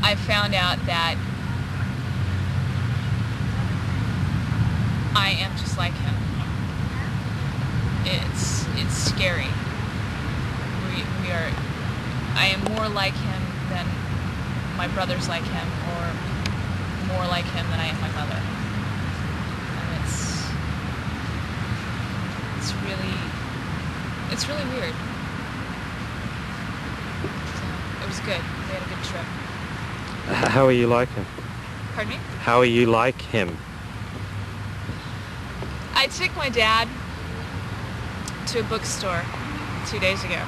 I found out that I am just like him. It's scary. We are. I am more like him than my brother's like him, or more like him than I am my mother. And it's really weird. So it was good. We had a good trip. How are you like him? Pardon me? How are you like him? I took my dad to a bookstore 2 days ago,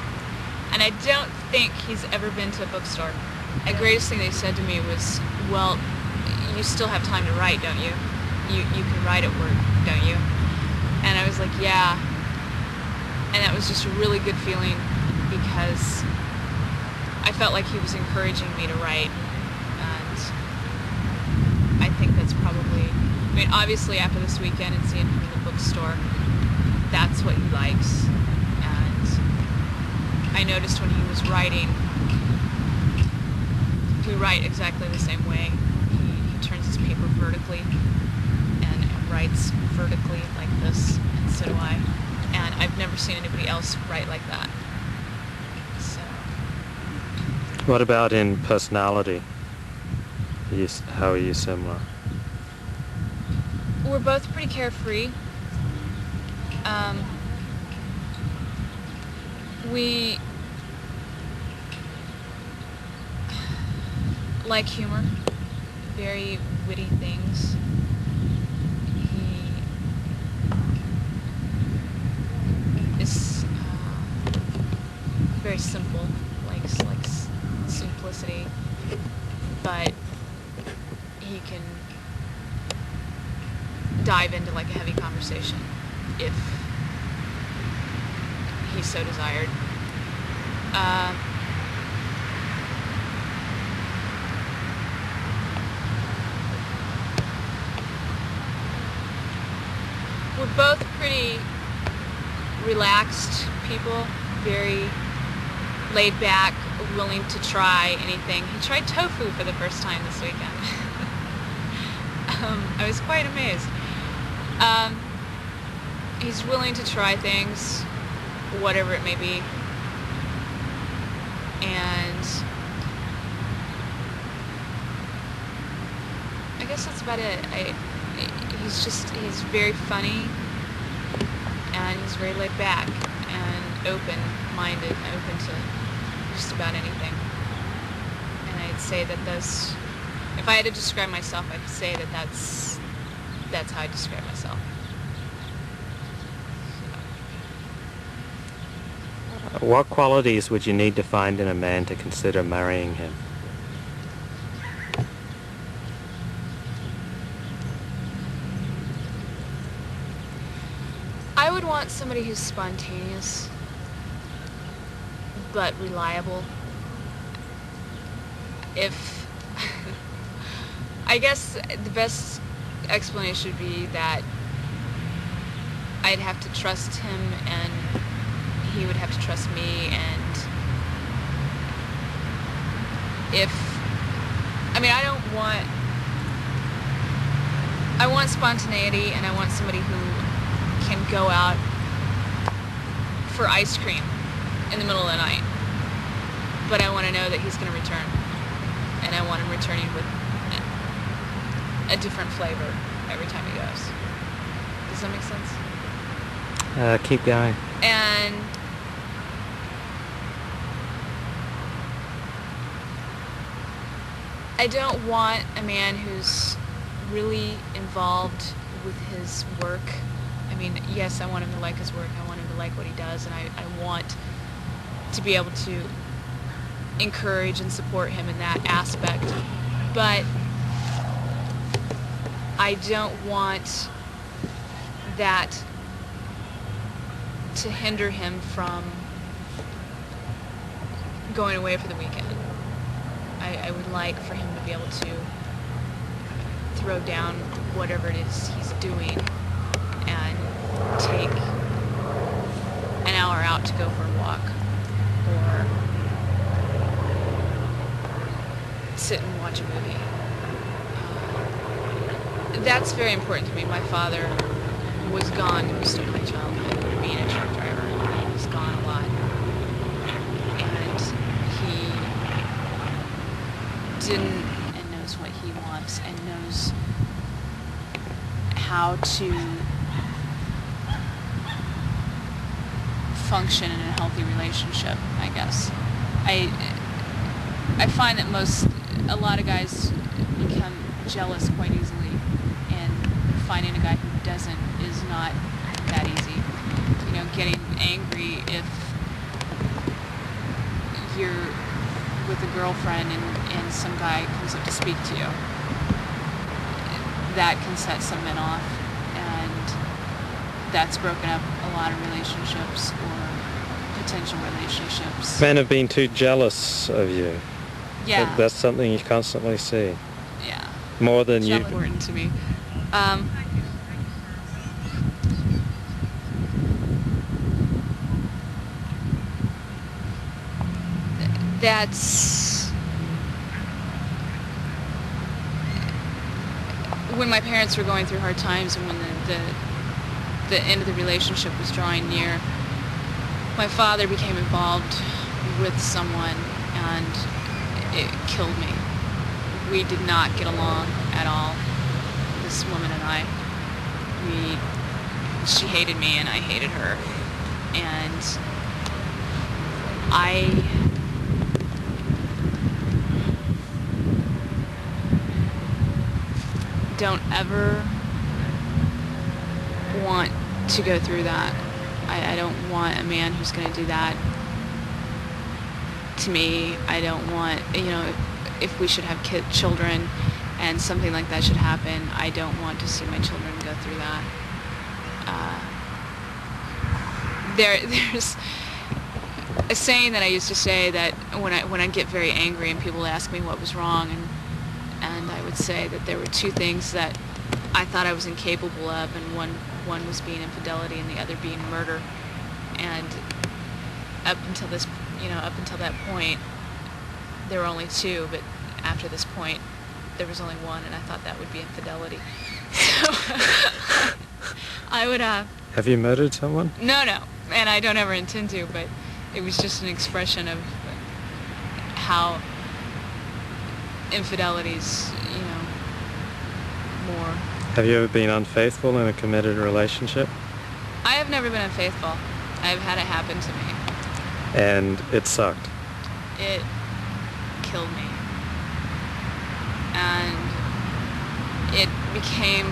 and I don't think he's ever been to a bookstore. The greatest thing they said to me was, well, you still have time to write, don't you? You can write at work, don't you? And I was like, yeah. And that was just a really good feeling, because I felt like he was encouraging me to write. And I think that's probably, I mean, obviously after this weekend and seeing him in the bookstore, that's what he likes. And I noticed when he was writing, we write exactly the same way. He turns his paper vertically and writes vertically like this, and so do I. And I've never seen anybody else write like that. So. What about in personality? How are you similar? We're both pretty carefree. We like humor, very witty things. He is very simple, likes simplicity, but he can dive into like a heavy conversation if he so desired. We're both pretty relaxed people, very laid back, willing to try anything. He tried tofu for the first time this weekend. I was quite amazed. He's willing to try things, whatever it may be, and I guess that's about it. He's very funny, and he's very laid back and open-minded, open to just about anything. And I'd say that if I had to describe myself, I'd say that that's how I describe myself. What qualities would you need to find in a man to consider marrying him? I would want somebody who's spontaneous, but reliable. I guess the best explanation would be that I'd have to trust him and he would have to trust me, and I want spontaneity, and I want somebody who can go out for ice cream in the middle of the night, but I want to know that he's going to return, and I want him returning with a different flavor every time he goes. Does that make sense? Keep going. And I don't want a man who's really involved with his work. I mean, yes, I want him to like his work. I want him to like what he does, and I want to be able to encourage and support him in that aspect. But I don't want that to hinder him from going away for the weekend. I would like for him to be able to throw down whatever it is he's doing and take an hour out to go for a walk, or sit and watch a movie. That's very important to me. My father was gone most of my childhood, being a truck driver. He was gone a lot. And he didn't, and knows what he wants, and knows how to function in a healthy relationship, I guess. I find that a lot of guys become jealous quite easily, and finding a guy who doesn't is not that easy. You know, getting angry if you're with a girlfriend and some guy comes up to speak to you, that can set some men off, and that's broken up a lot of relationships or potential relationships. Men have been too jealous of you. Yeah. That's something you constantly see. Yeah. More than It's you. important to me. That's when my parents were going through hard times, and when the end of the relationship was drawing near. My father became involved with someone, and it killed me. We did not get along at all, this woman and I. She hated me and I hated her. And I don't ever want to go through that. I don't want a man who's going to do that to me. I don't want, if we should have children and something like that should happen, I don't want to see my children go through that. There's a saying that I used to say that when I get very angry and people ask me what was wrong, and I would say that there were two things that I thought I was incapable of, and one was being infidelity and the other being murder. And up until that point, there were only two, but after this point, there was only one, and I thought that would be infidelity. So I would Have you murdered someone? No, and I don't ever intend to, but it was just an expression of how infidelity's, more. Have you ever been unfaithful in a committed relationship? I have never been unfaithful. I've had it happen to me. And it sucked? It killed me. And it became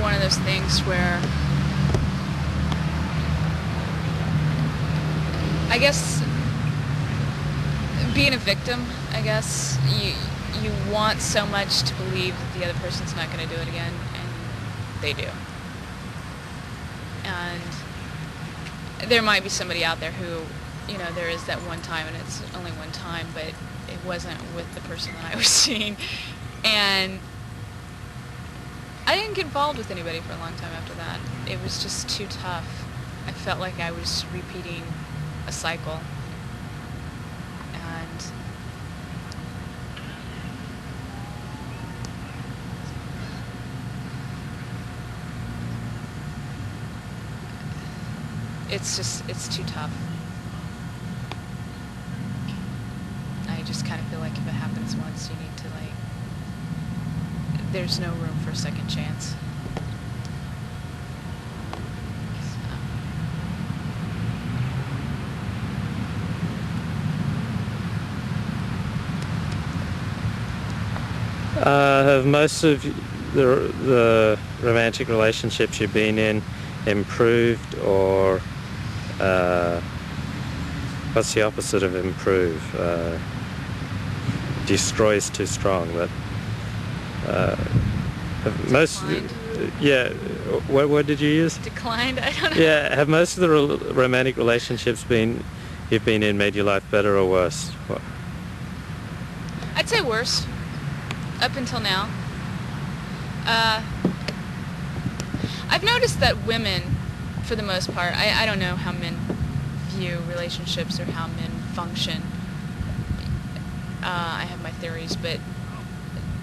one of those things where I guess being a victim, you want so much to believe that the other person's not going to do it again, and they do. And there might be somebody out there who, there is that one time, and it's only one time, but it wasn't with the person that I was seeing. And I didn't get involved with anybody for a long time after that. It was just too tough. I felt like I was repeating a cycle. And it's too tough. I just kind of feel like if it happens once, you need to, there's no room for a second chance. Have most of the romantic relationships you've been in improved, or what's the opposite of improve? Destroy is too strong, but have most, Declined. yeah, what word did you use? Declined? I don't know. Yeah, have most of the romantic relationships you've been in made your life better or worse? What? I'd say worse. Up until now. I've noticed that women, for the most part, I don't know how men view relationships or how men function. I have my theories, but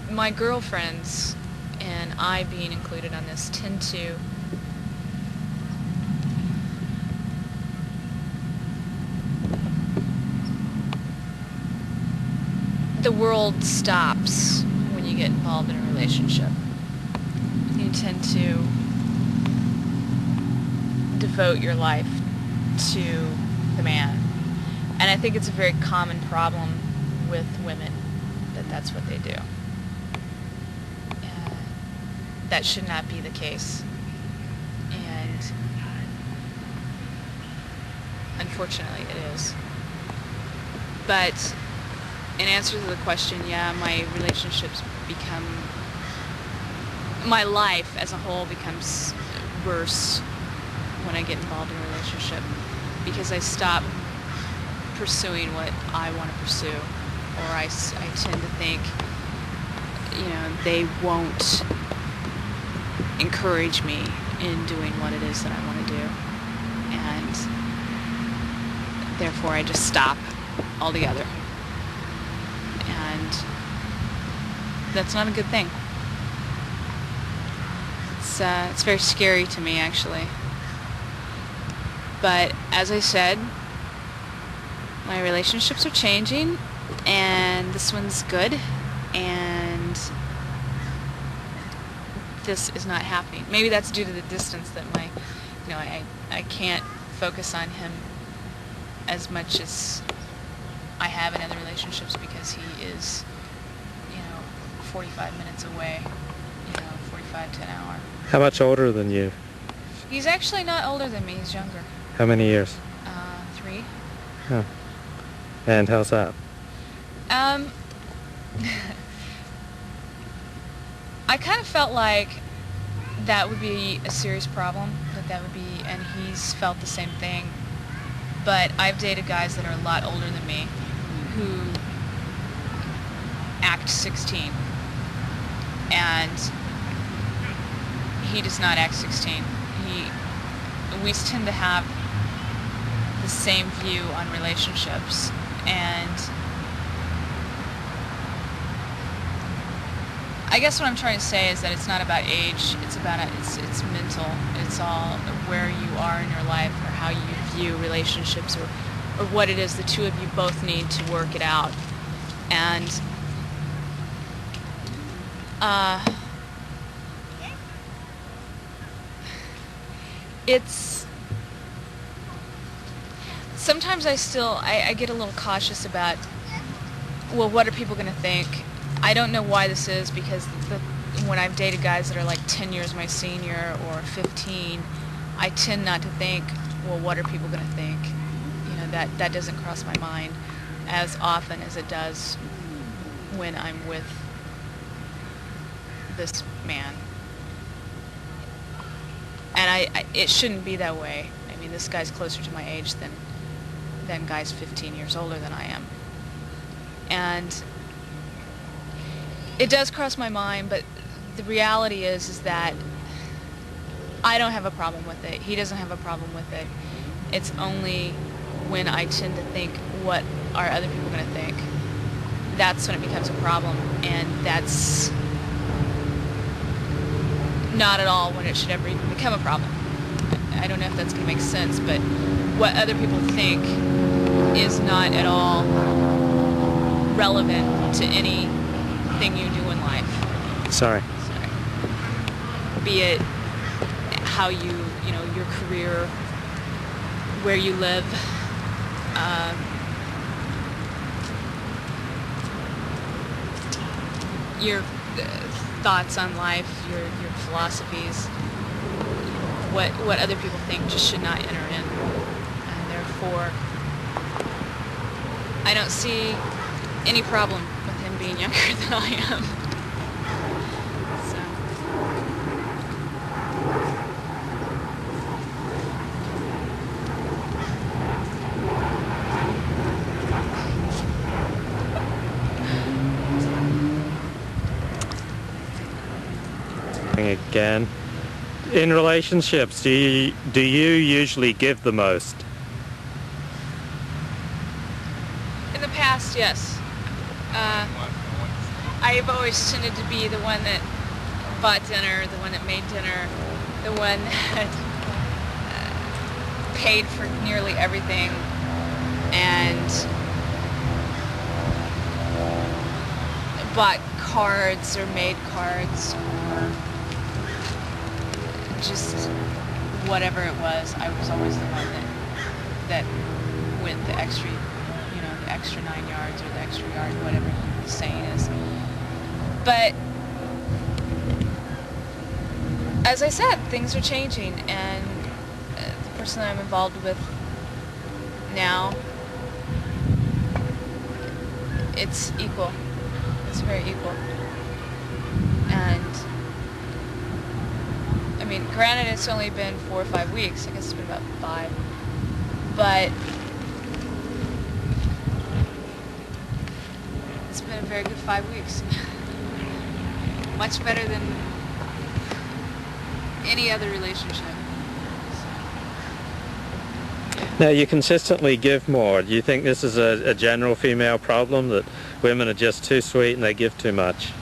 my girlfriends, and I being included on this, tend to the world stops when you get involved in a relationship. You tend to devote your life to the man. And I think it's a very common problem with women that that's what they do. That should not be the case. And unfortunately it is. But in answer to the question, yeah, my relationships become, my life as a whole becomes worse when I get involved in a relationship, because I stop pursuing what I want to pursue, or I tend to think, they won't encourage me in doing what it is that I want to do, and therefore I just stop altogether. And that's not a good thing. It's very scary to me, actually. But as I said, my relationships are changing, and this one's good, and this is not happening. Maybe that's due to the distance that I can't focus on him as much as I have in other relationships, because he is, 45 minutes away, 45 to an hour. How much older than you? He's actually not older than me, he's younger. How many years? 3. Oh. And how's that? I kind of felt like that would be a serious problem, and he's felt the same thing. But I've dated guys that are a lot older than me who act 16, and he does not act 16. We tend to have the same view on relationships, and I guess what I'm trying to say is that it's not about age, it's mental. It's all where you are in your life, or how you view relationships, or what it is the two of you both need to work it out. And it's sometimes I get a little cautious about, well, what are people going to think? I don't know why this is, because when I've dated guys that are like 10 years my senior or 15, I tend not to think, well, what are people going to think? That doesn't cross my mind as often as it does when I'm with this man. And it shouldn't be that way. I mean, this guy's closer to my age than guys 15 years older than I am. And it does cross my mind, but the reality is that I don't have a problem with it. He doesn't have a problem with it. It's only when I tend to think, what are other people going to think? That's when it becomes a problem, and that's not at all when it should ever even become a problem. I don't know if that's going to make sense, but what other people think is not at all relevant to anything you do in life. Sorry. Be it how your career, where you live, your thoughts on life, your philosophies, what other people think just should not enter in. And therefore, I don't see any problem with him being younger than I am. Again, in relationships, do you usually give the most? In the past, yes. I've always tended to be the one that bought dinner, the one that made dinner, the one that paid for nearly everything, and bought cards or made cards or just whatever it was. I was always the one that went the extra, the extra 9 yards or the extra yard, whatever the saying is. But as I said, things are changing, and the person that I'm involved with now, it's equal. It's very equal. And I mean, granted, it's only been 4 or 5 weeks. I guess it's been about 5. But it's been a very good 5 weeks. Much better than any other relationship. Now, you consistently give more. Do you think this is a general female problem, that women are just too sweet and they give too much?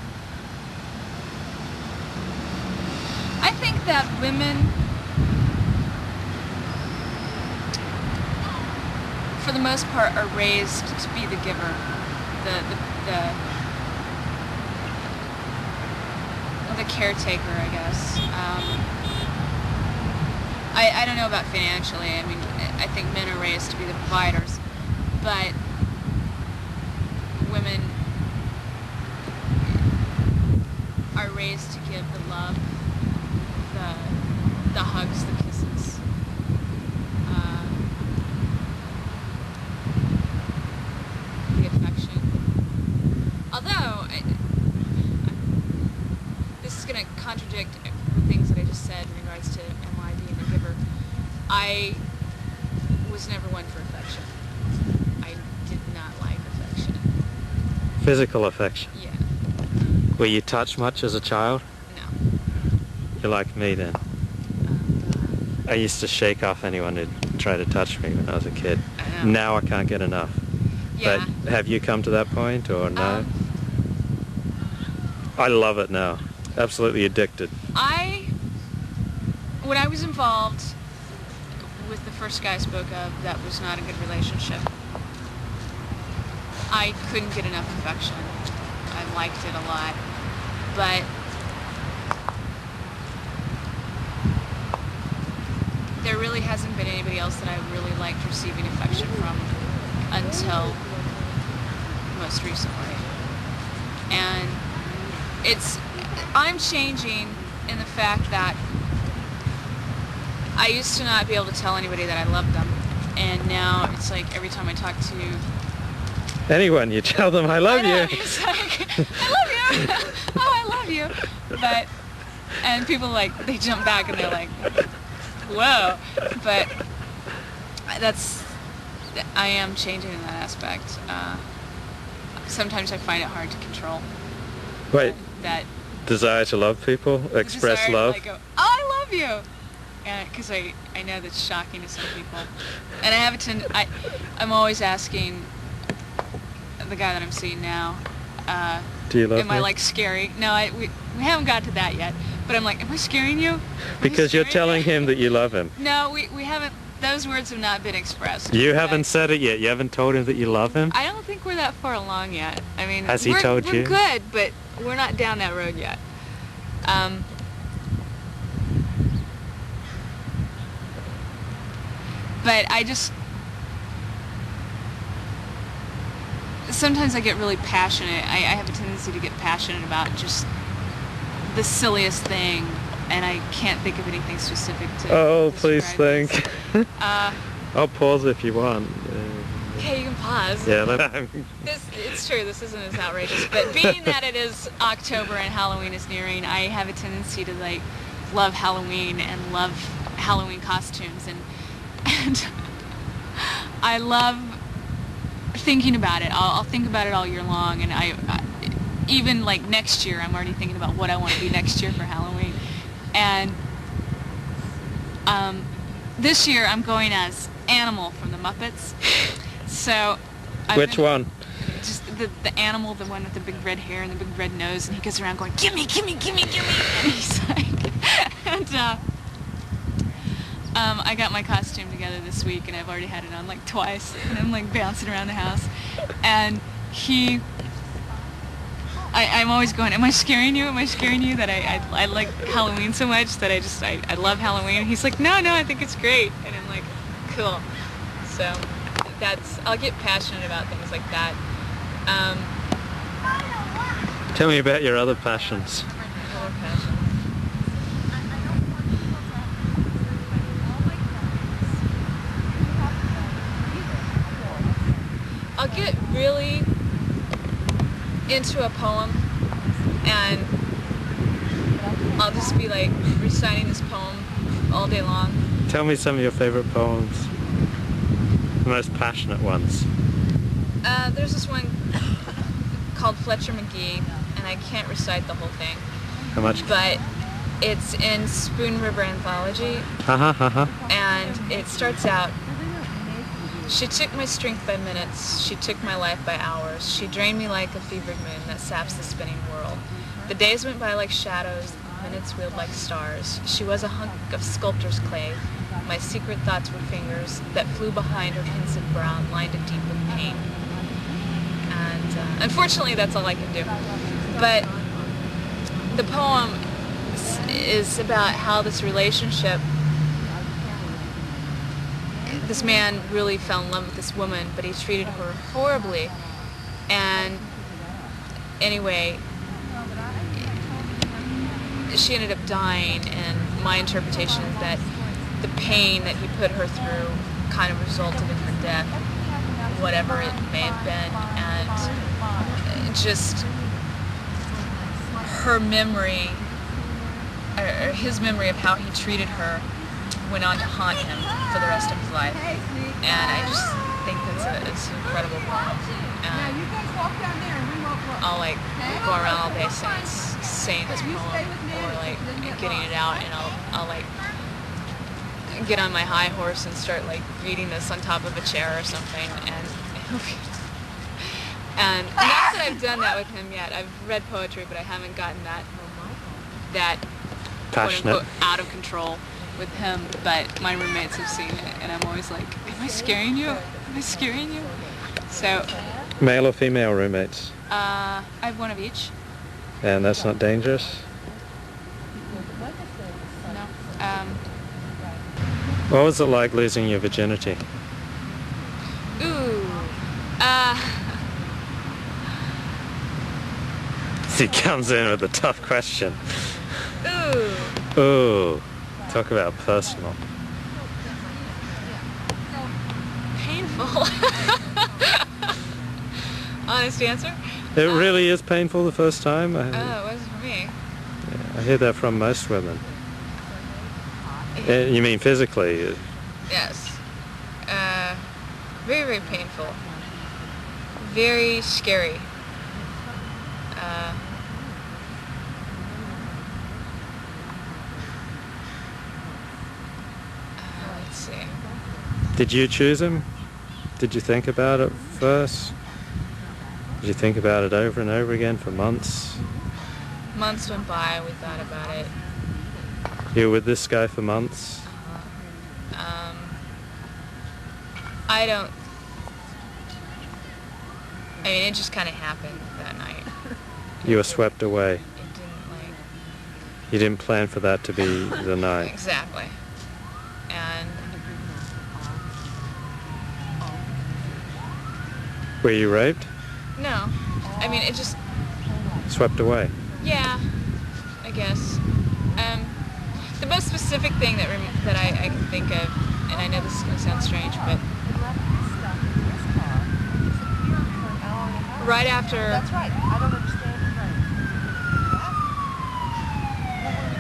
I think that women, for the most part, are raised to be the giver, the caretaker, I guess. I don't know about financially. I mean, I think men are raised to be the providers, but women are raised to give the love, the hugs, the kisses, the affection. Although, this is going to contradict the things that I just said in regards to am I being a giver. I was never one for affection. I did not like affection. Physical affection? Yeah. Were you touched much as a child? No. You're like me then. I used to shake off anyone who'd try to touch me when I was a kid. I know. Now I can't get enough. Yeah. But have you come to that point or no? I love it now. Absolutely addicted. When I was involved with the first guy I spoke of, that was not a good relationship. I couldn't get enough affection. I liked it a lot. But there really hasn't been anybody else that I really liked receiving affection from until most recently. And I'm changing in the fact that I used to not be able to tell anybody that I loved them, and now it's like every time I talk to anyone, you tell them I love you. It's like, I love you. Oh, I love you. And people they jump back and they're like, whoa. But I am changing in that aspect. Sometimes I find it hard to control. Wait. That desire to love people, express love. Go, oh, I love you. Because I know that's shocking to some people. And I have I'm always asking the guy that I'm seeing now, do you love am me? I scary? No, we haven't got to that yet. But I'm like, am I scaring you? Because you're telling him that you love him. No, we haven't, those words have not been expressed. You haven't said it yet. You haven't told him that you love him? I don't think we're that far along yet. I mean, has he told you? We're good, but we're not down that road yet. But sometimes I get really passionate. I have a tendency to get passionate about just the silliest thing, and I can't think of anything specific to please describe think. this. I'll pause if you want. Okay, you can pause. Yeah. It's true, this isn't as outrageous, but being that it is October and Halloween is nearing, I have a tendency to love Halloween and love Halloween costumes, and I love thinking about it. I'll think about it all year long, and I even next year, I'm already thinking about what I want to be next year for Halloween. And this year I'm going as Animal from the Muppets. So Which one? Just the animal, the one with the big red hair and the big red nose, and he goes around going, gimme, gimme, gimme, gimme, and he's like, and I got my costume together this week, and I've already had it on like twice, and I'm like bouncing around the house, and I'm always going, am I scaring you? Am I scaring you that I like Halloween so much that I love Halloween? He's like, no, I think it's great, and I'm like, cool. So I'll get passionate about things like that. Tell me about your other passions. Other passions. I'll get really into a poem, and I'll just be like reciting this poem all day long. Tell me some of your favorite poems, the most passionate ones. There's this one called Fletcher McGee, and I can't recite the whole thing. How much? But it's in Spoon River Anthology, and it starts out, she took my strength by minutes, she took my life by hours, she drained me like a fevered moon that saps the spinning world. The days went by like shadows, minutes wheeled like stars. She was a hunk of sculptor's clay. My secret thoughts were fingers that flew behind her pensive brow, lined it deep with pain. And unfortunately, that's all I can do. But the poem is about how this relationship, this man really fell in love with this woman, but he treated her horribly. And anyway, she ended up dying, and my interpretation is that the pain that he put her through kind of resulted in her death, whatever it may have been, and just her memory, or his memory of how he treated her went on to haunt him for the rest of his life. And I just think it's an incredible poem. And I'll like go around all day saying this poem, or like getting it out, and I'll like get on my high horse and start like reading this on top of a chair or something, and not that I've done that with him yet. I've read poetry, but I haven't gotten that Passionate. quote unquote out of control with him. But my roommates have seen it, and I'm always like, am I scaring you? Am I scaring you? So Male or female roommates? I have one of each. And that's not dangerous? No. What was it like losing your virginity? Ooh. He comes in with a tough question. Ooh. Ooh. Talk about personal. Painful. Honest answer? It really is painful the first time? Oh, it wasn't for me. I hear that from most women. You mean physically? Yes. Very, very painful. Very scary. Let's see. Did you choose him? Did you think about it first? Did you think about it over and over again for months? Months went by, we thought about it. You were with this guy for months? I mean, it just kind of happened that night. You were swept away. It didn't, like... You didn't plan for that to be the night. Exactly. And... Were you raped? No. I mean, it just... Swept away? Yeah, I guess. The most specific thing that I can think of, and I know this is going to sound strange, but right after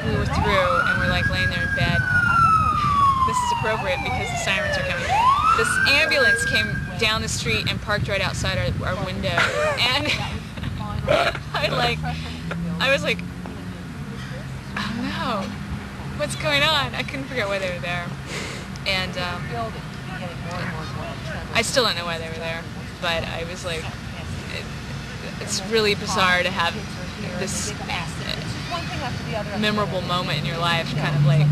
we were through and we're like laying there in bed, this is appropriate because the sirens are coming. This ambulance came down the street and parked right outside our window, and I was like, oh no, what's going on? I couldn't figure out why they were there. And I still don't know why they were there. but I was like, it's really bizarre to have this memorable moment in your life kind of like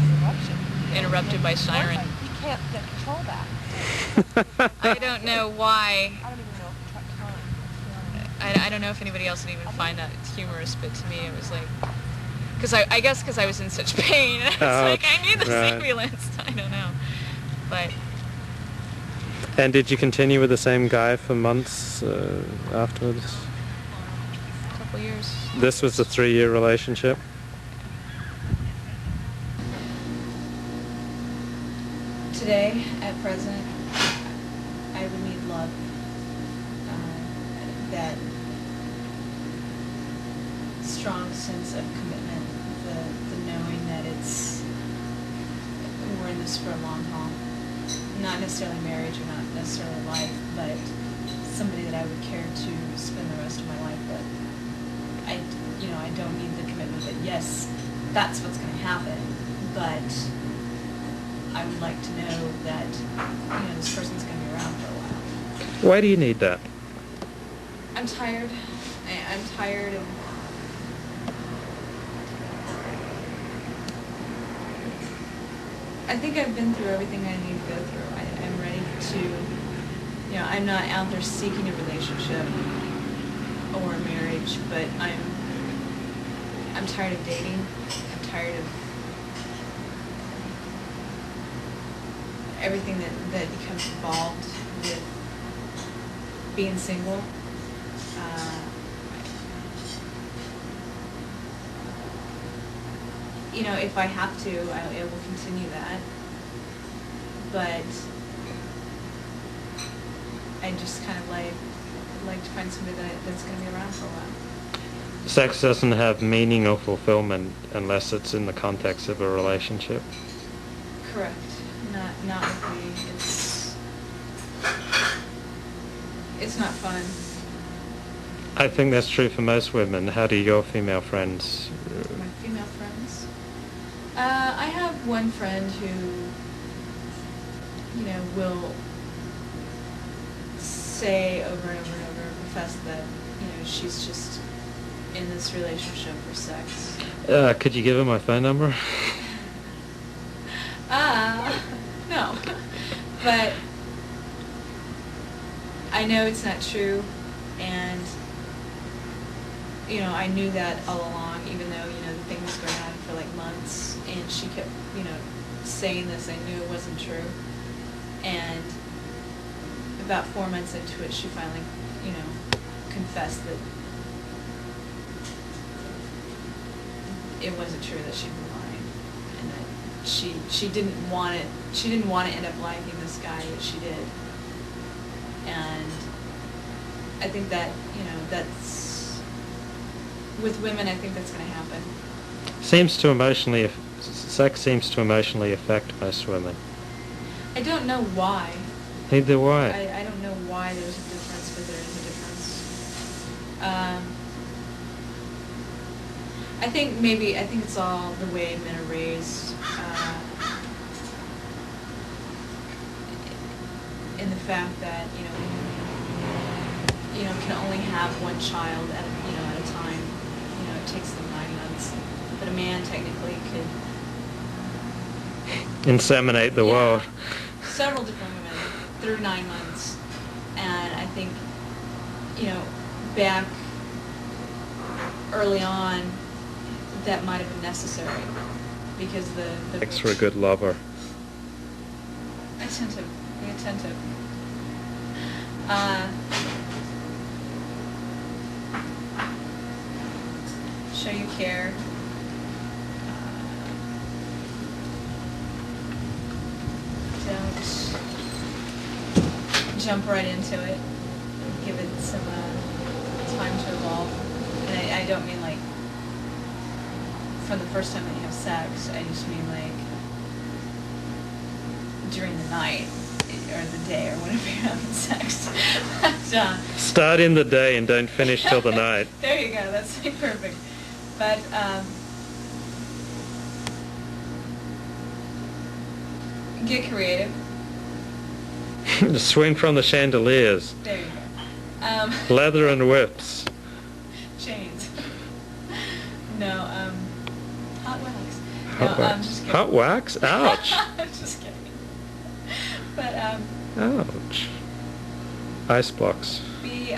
interrupted by siren. You can't control that. I don't know why. I don't even know if you tried time. I don't know if anybody else would even find that humorous, but to me it was like, I guess because I was in such pain. It's like, I need this ambulance. I don't know. But. And did you continue with the same guy for months afterwards? A couple years. This was a 3-year relationship? Today, at present, I would need love. That strong sense of commitment, the knowing that we're in this for a long haul. Not necessarily marriage or not necessarily life, but somebody that I would care to spend the rest of my life with. I don't need the commitment that yes, that's what's going to happen, but I would like to know that this person's going to be around for a while. Why do you need that? I'm tired. I'm tired of I think I've been through everything I need to go through. I'm ready to, I'm not out there seeking a relationship or a marriage, but I'm tired of dating. I'm tired of everything that becomes involved with being single. If I have to, I will continue that. But I just kind of like to find somebody that's going to be around for a while. Sex doesn't have meaning or fulfillment unless it's in the context of a relationship. Correct. Not with me. It's not fun. I think that's true for most women. How do your female friends? My female friends? I have one friend who, will say over and over and over, profess that, she's just in this relationship for sex. Could you give her my phone number? No. But I know it's not true, and I knew that all along, even though the thing was going on for like months, and she kept saying this. I knew it wasn't true, and about 4 months into it, she finally confessed that it wasn't true, that she'd been lying, and that she didn't want it. She didn't want to end up liking this guy, but she did. And I think that that's with women. I think that's going to happen. Sex seems to emotionally affect most women. I don't know why. Neither why. I don't know why there's a difference, but there is a difference. I think it's all the way men are raised, in the fact that can only have one child at a time. It takes them 9 months, but a man technically could inseminate the world. Several different women through 9 months, and I think back early on that might have been necessary because the Makes for a good lover. Attentive. Be attentive. Show you care. Don't jump right into it. Give it some time to evolve. And I don't mean like from the first time that you have sex. I just mean like during the night or the day or whenever you're having sex. But, start in the day and don't finish till the night. There you go. That's like perfect. But get creative. Swing from the chandeliers. There you go. Leather and whips. Chains. No, hot wax. Hot No, wax. just kidding. Hot wax? Ouch. Just kidding. But, Ouch. Ice blocks. be,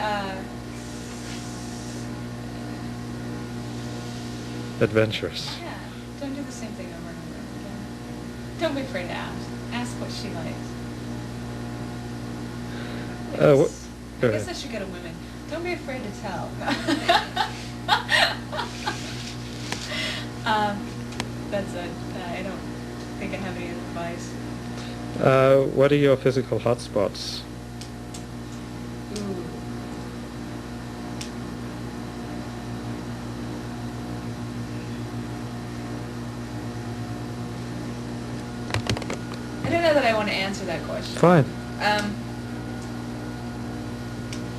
Adventurous. yeah, don't do the same thing over and over again. Don't be afraid to ask. Ask what she likes. Go I guess ahead. I should go to women. Don't be afraid to tell. That's it. I don't think I have any other advice. What are your physical hotspots? Ooh. I don't know that I want to answer that question. Fine.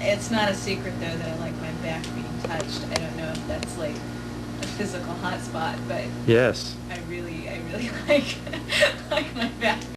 It's not a secret though that I like my back being touched. I don't know if that's like a physical hotspot, but Yes. I really like like my back